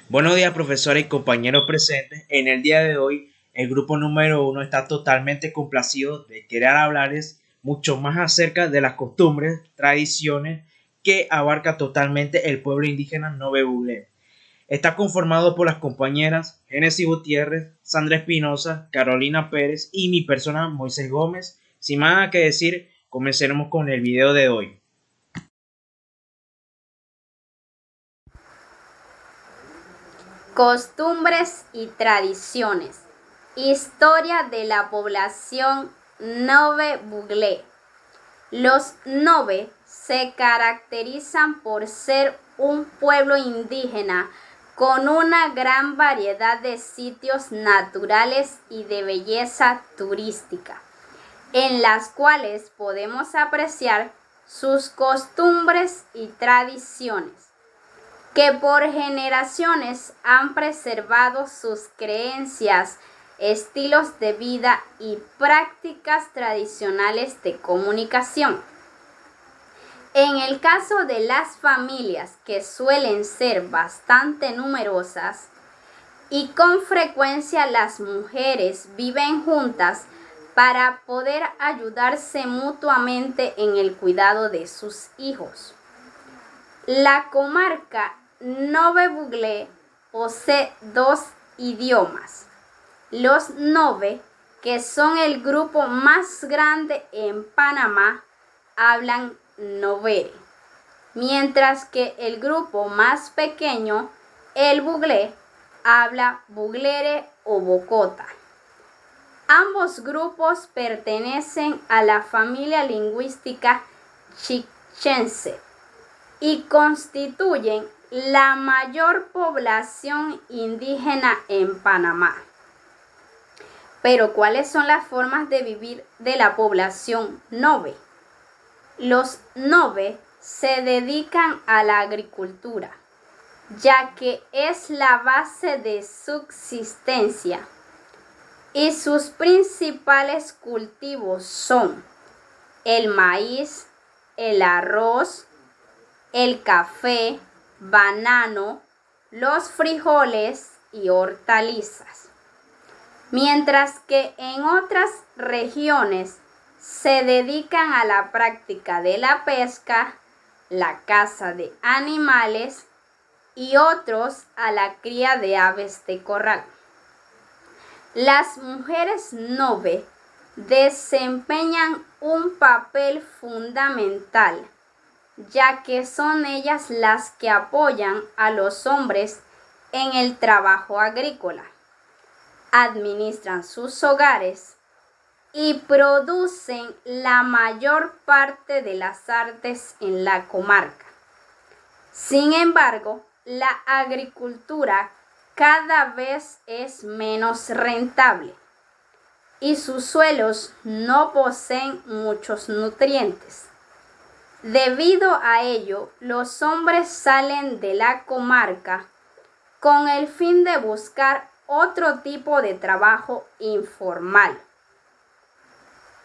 Buenos días, profesora y compañeros presentes. En el día de hoy, el grupo número 1 está totalmente complacido de querer hablarles mucho más acerca de las costumbres, tradiciones que abarca totalmente el pueblo indígena Nove Buglé. Está conformado por las compañeras Génesis Gutiérrez, Sandra Espinosa, Carolina Pérez y mi persona Moisés Gómez. Sin más nada que decir, comencemos con el video de hoy. Costumbres y tradiciones. Historia de la población Nove Buglé. Los Nove se caracterizan por ser un pueblo indígena con una gran variedad de sitios naturales y de belleza turística, en las cuales podemos apreciar sus costumbres y tradiciones, que por generaciones han preservado sus creencias, estilos de vida y prácticas tradicionales de comunicación. En el caso de las familias, que suelen ser bastante numerosas y con frecuencia las mujeres viven juntas para poder ayudarse mutuamente en el cuidado de sus hijos. La comarca Nove Buglé posee dos idiomas. Los Nove, que son el grupo más grande en Panamá, hablan Novere, mientras que el grupo más pequeño, el Buglé, habla Buglere o Bocota. Ambos grupos pertenecen a la familia lingüística chichense y constituyen la mayor población indígena en Panamá. Pero, ¿cuáles son las formas de vivir de la población Nove? Los Nove se dedican a la agricultura, ya que es la base de subsistencia, y sus principales cultivos son el maíz, el arroz, el café, banano, los frijoles y hortalizas. Mientras que en otras regiones se dedican a la práctica de la pesca, la caza de animales y otros a la cría de aves de corral. Las mujeres Nove desempeñan un papel fundamental, ya que son ellas las que apoyan a los hombres en el trabajo agrícola, administran sus hogares y producen la mayor parte de las artes en la comarca. Sin embargo, la agricultura cada vez es menos rentable y sus suelos no poseen muchos nutrientes. Debido a ello, los hombres salen de la comarca con el fin de buscar otro tipo de trabajo informal.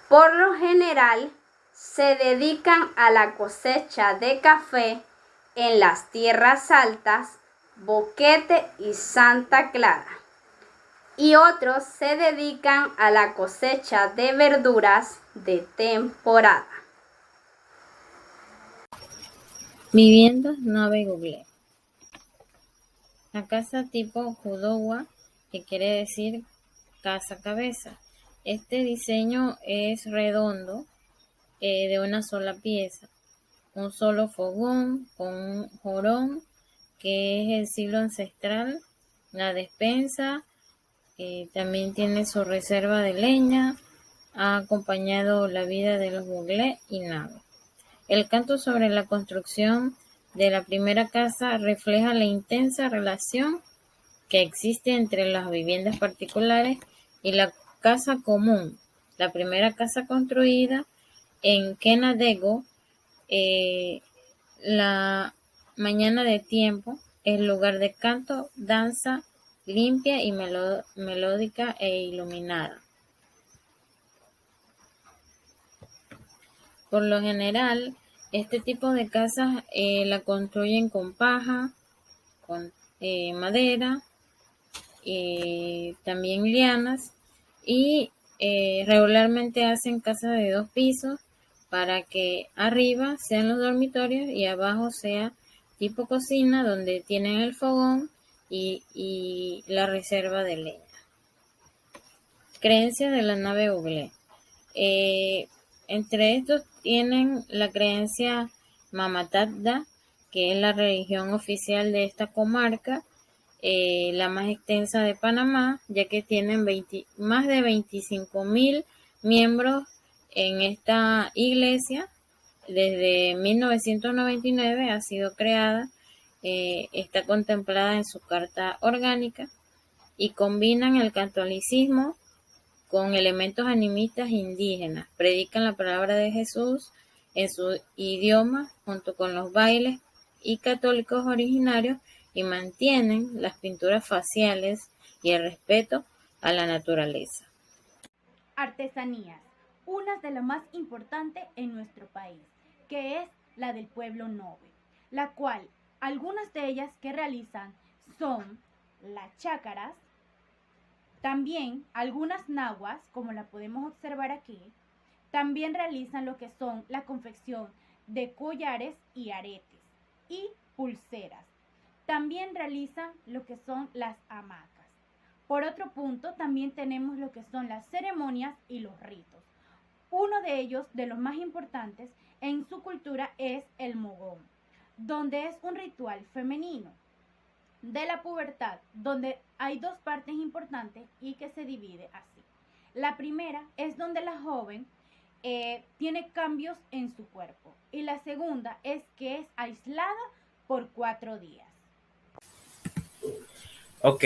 Por lo general, se dedican a la cosecha de café en las tierras altas, Boquete y Santa Clara, y otros se dedican a la cosecha de verduras de temporada. Viviendas Nove Buglé. La casa tipo Judowa, que quiere decir casa cabeza. Este diseño es redondo, de una sola pieza, un solo fogón con un jorón, que es el silo ancestral, la despensa, también tiene su reserva de leña, ha acompañado la vida de los Buglé y Nave. El canto sobre la construcción de la primera casa refleja la intensa relación que existe entre las viviendas particulares y la casa común. La primera casa construida en Kenadego, la mañana de tiempo, es lugar de canto, danza limpia y melódica e iluminada. Por lo general, este tipo de casas la construyen con paja, con madera, también lianas y regularmente hacen casas de 2 pisos para que arriba sean los dormitorios y abajo sea tipo cocina donde tienen el fogón y la reserva de leña. Creencias de la nave Google. Entre estos tienen la creencia Mamatadda, que es la religión oficial de esta comarca, la más extensa de Panamá, ya que tienen más de 25.000 miembros en esta iglesia. Desde 1999 ha sido creada, está contemplada en su carta orgánica y combinan el catolicismo con elementos animistas indígenas. Predican la palabra de Jesús en su idioma junto con los bailes y católicos originarios y mantienen las pinturas faciales y el respeto a la naturaleza. Artesanías, una de las más importantes en nuestro país, que es la del pueblo Nove, la cual algunas de ellas que realizan son las chácaras, también algunas nahuas, como la podemos observar aquí, también realizan lo que son la confección de collares y aretes y pulseras. También realizan lo que son las hamacas. Por otro punto, también tenemos lo que son las ceremonias y los ritos. Uno de ellos, de los más importantes en su cultura, es el mogón, donde es un ritual femenino de la pubertad, donde hay 2 partes importantes y que se divide así. La primera es donde la joven tiene cambios en su cuerpo y la segunda es que es aislada por 4 días. Ok,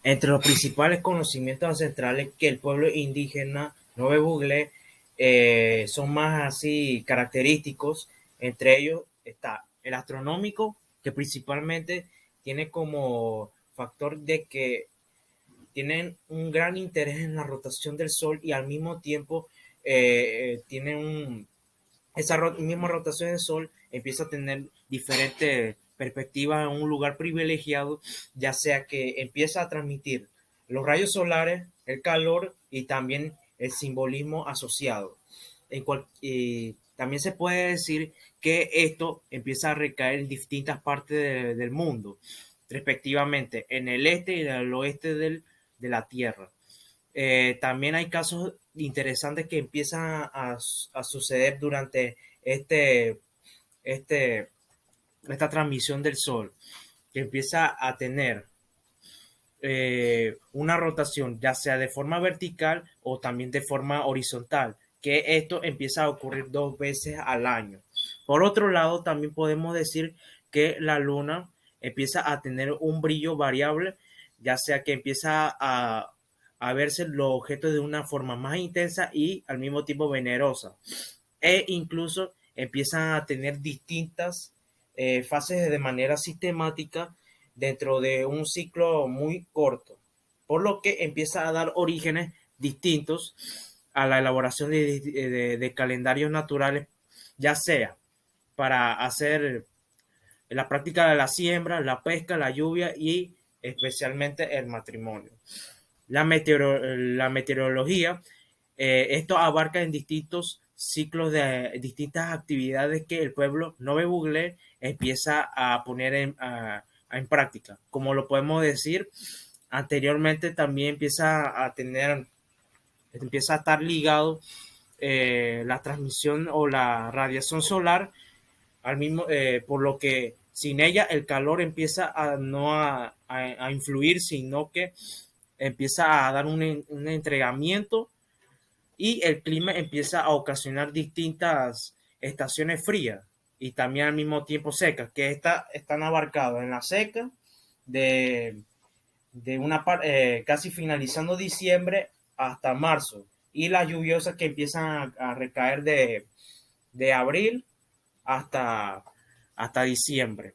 entre los principales conocimientos ancestrales que el pueblo indígena Nove Bugle son más así característicos, entre ellos está el astronómico, que principalmente tiene como factor de que tienen un gran interés en la rotación del Sol y al mismo tiempo tienen esa misma rotación del Sol empieza a tener diferentes perspectivas en un lugar privilegiado, ya sea que empieza a transmitir los rayos solares, el calor y también el simbolismo asociado. También se puede decir que esto empieza a recaer en distintas partes del mundo, respectivamente en el este y en el oeste de la Tierra. También hay casos interesantes que empiezan a suceder durante esta transmisión del Sol, que empieza a tener una rotación, ya sea de forma vertical o también de forma horizontal, que esto empieza a ocurrir 2 veces al año. Por otro lado, también podemos decir que la luna empieza a tener un brillo variable, ya sea que empieza a verse los objetos de una forma más intensa y al mismo tiempo venerosa, e incluso empiezan a tener distintas fases de manera sistemática dentro de un ciclo muy corto, por lo que empieza a dar orígenes distintos a la elaboración de calendarios naturales, ya sea para hacer la práctica de la siembra, la pesca, la lluvia y especialmente el matrimonio. La meteorología, esto abarca en distintos ciclos de distintas actividades que el pueblo Nove Bugle empieza a poner en práctica. Como lo podemos decir, anteriormente también empieza a estar ligado la transmisión o la radiación solar al mismo, por lo que sin ella el calor empieza a no a influir, sino que empieza a dar un entregamiento y el clima empieza a ocasionar distintas estaciones frías y también al mismo tiempo secas, que están abarcadas en la seca de una casi finalizando diciembre hasta marzo, y las lluviosas que empiezan a recaer de abril hasta diciembre.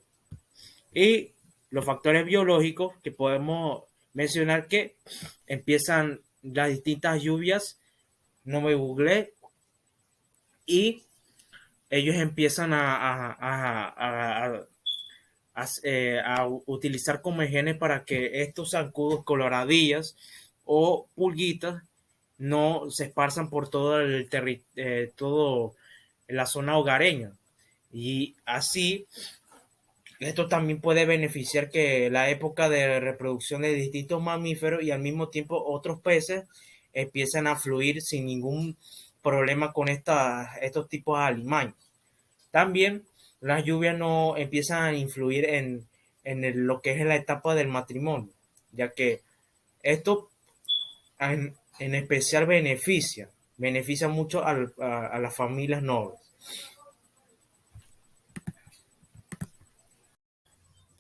Y los factores biológicos que podemos mencionar, que empiezan las distintas lluvias, no me googleé, y ellos empiezan utilizar como genes para que estos zancudos, coloradillas o pulguitas no se esparzan por todo la zona hogareña. Y así, esto también puede beneficiar que la época de reproducción de distintos mamíferos y al mismo tiempo otros peces empiezan a fluir sin ningún problema con estos tipos de alimañas. También las lluvias no empiezan a influir lo que es la etapa del matrimonio, ya que esto en especial beneficia mucho a las familias nobles.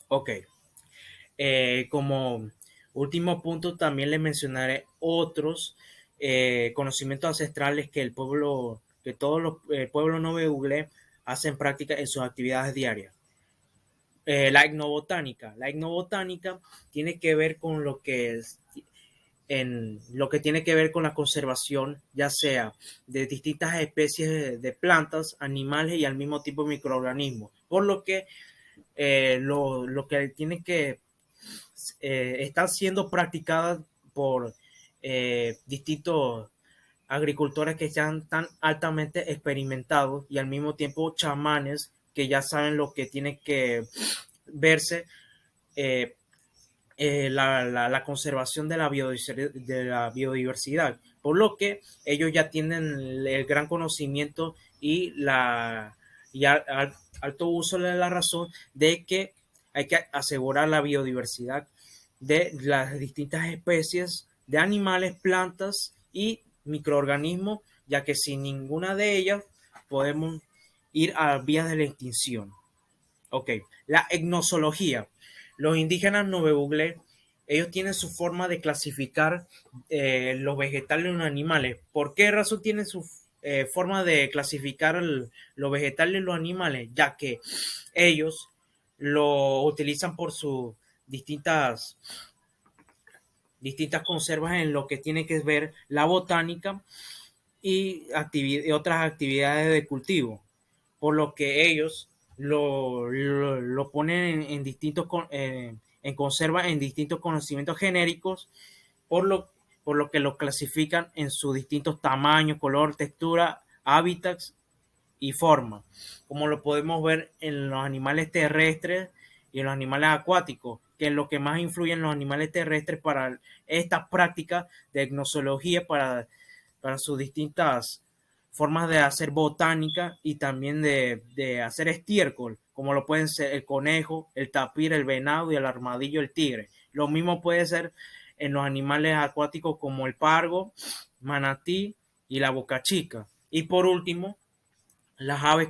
Ok, como último punto también les mencionaré otros conocimientos ancestrales que el pueblo Nove Buglé hace en práctica en sus actividades diarias. La etnobotánica. La etnobotánica tiene que ver con lo que tiene que ver con la conservación, ya sea de distintas especies de plantas, animales y al mismo tiempo microorganismos. Por lo que lo que tiene que estar siendo practicada por distintos agricultores que están tan altamente experimentados y al mismo tiempo chamanes que ya saben lo que tiene que verse eh, la conservación de la biodiversidad, por lo que ellos ya tienen el gran conocimiento y alto uso de la razón de que hay que asegurar la biodiversidad de las distintas especies de animales, plantas y microorganismos, ya que sin ninguna de ellas podemos ir a vías de la extinción. Ok, la etnozoología. Los indígenas Nuevo ellos tienen su forma de clasificar los vegetales y los animales. ¿Por qué razón tienen su forma de clasificar los vegetales y los animales? Ya que ellos lo utilizan por sus distintas conservas en lo que tiene que ver la botánica y otras actividades de cultivo, por lo que ellos lo ponen en conserva en distintos conocimientos genéricos, por lo que lo clasifican en sus distintos tamaños, color, textura, hábitats y forma, como lo podemos ver en los animales terrestres y en los animales acuáticos, que es lo que más influye en los animales terrestres para esta práctica de etnozoología, para sus distintas formas de hacer botánica y también de hacer estiércol, como lo pueden ser el conejo, el tapir, el venado y el armadillo, el tigre. Lo mismo puede ser en los animales acuáticos como el pargo, manatí y la boca chica. Y por último, las aves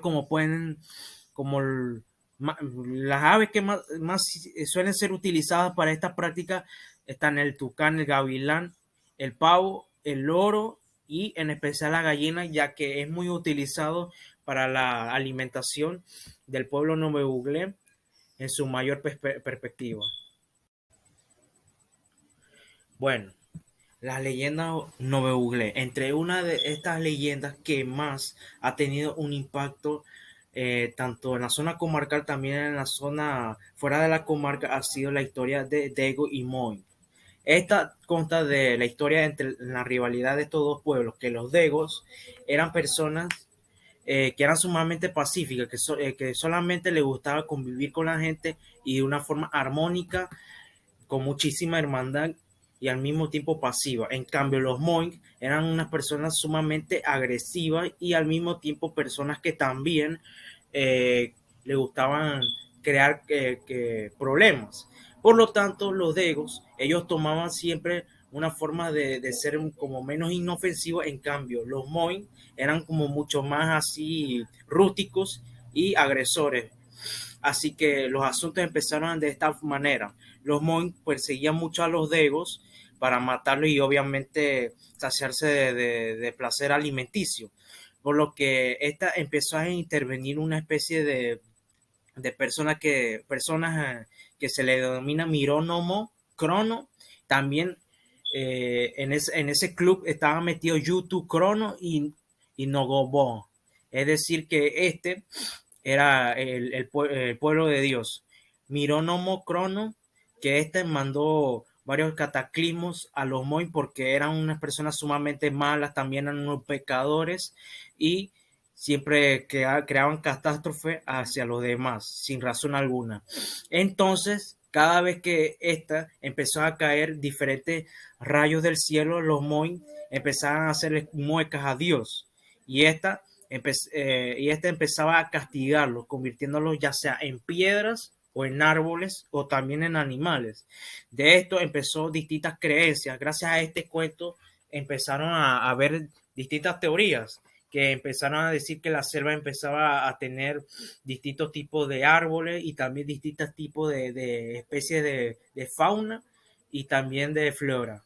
las aves que más suelen ser utilizadas para esta práctica están el tucán, el gavilán, el pavo, el loro y en especial la gallina, ya que es muy utilizado para la alimentación del pueblo Nove Buglé en su mayor perspectiva. Bueno, las leyendas Nove Buglé. Entre una de estas leyendas que más ha tenido un impacto tanto en la zona comarcal, también en la zona fuera de la comarca, ha sido la historia de Dego y Moy. Esta consta de la historia entre la rivalidad de estos dos pueblos, que los Degos eran personas que eran sumamente pacíficas, que solamente les gustaba convivir con la gente y de una forma armónica, con muchísima hermandad y al mismo tiempo pasiva. En cambio, los Moink eran unas personas sumamente agresivas y al mismo tiempo personas que también le gustaban crear problemas. Por lo tanto, los Degos, ellos tomaban siempre una forma de ser como menos inofensivos. En cambio, los Moink eran como mucho más así rústicos y agresores. Así que los asuntos empezaron de esta manera. Los Moink perseguían mucho a los Degos para matarlos y obviamente saciarse de placer alimenticio. Por lo que esta empezó a intervenir una especie de personas que se le denomina mirónomo crono. También en ese club estaban metidos Yutu Crono y Nogobo. Es decir, que este era el pueblo de Dios. Mirónomo Crono, que mandó varios cataclismos a los Moin porque eran unas personas sumamente malas, también eran unos pecadores y siempre creaban catástrofe hacia los demás, sin razón alguna. Entonces, cada vez que empezó a caer diferentes rayos del cielo, los Moin empezaban a hacerle muecas a Dios y empezaba a castigarlos, convirtiéndolos ya sea en piedras o en árboles o también en animales. De esto empezó distintas creencias. Gracias a este cuento empezaron a haber distintas teorías que empezaron a decir que la selva empezaba a tener distintos tipos de árboles y también distintos tipos de especies de fauna y también de flora.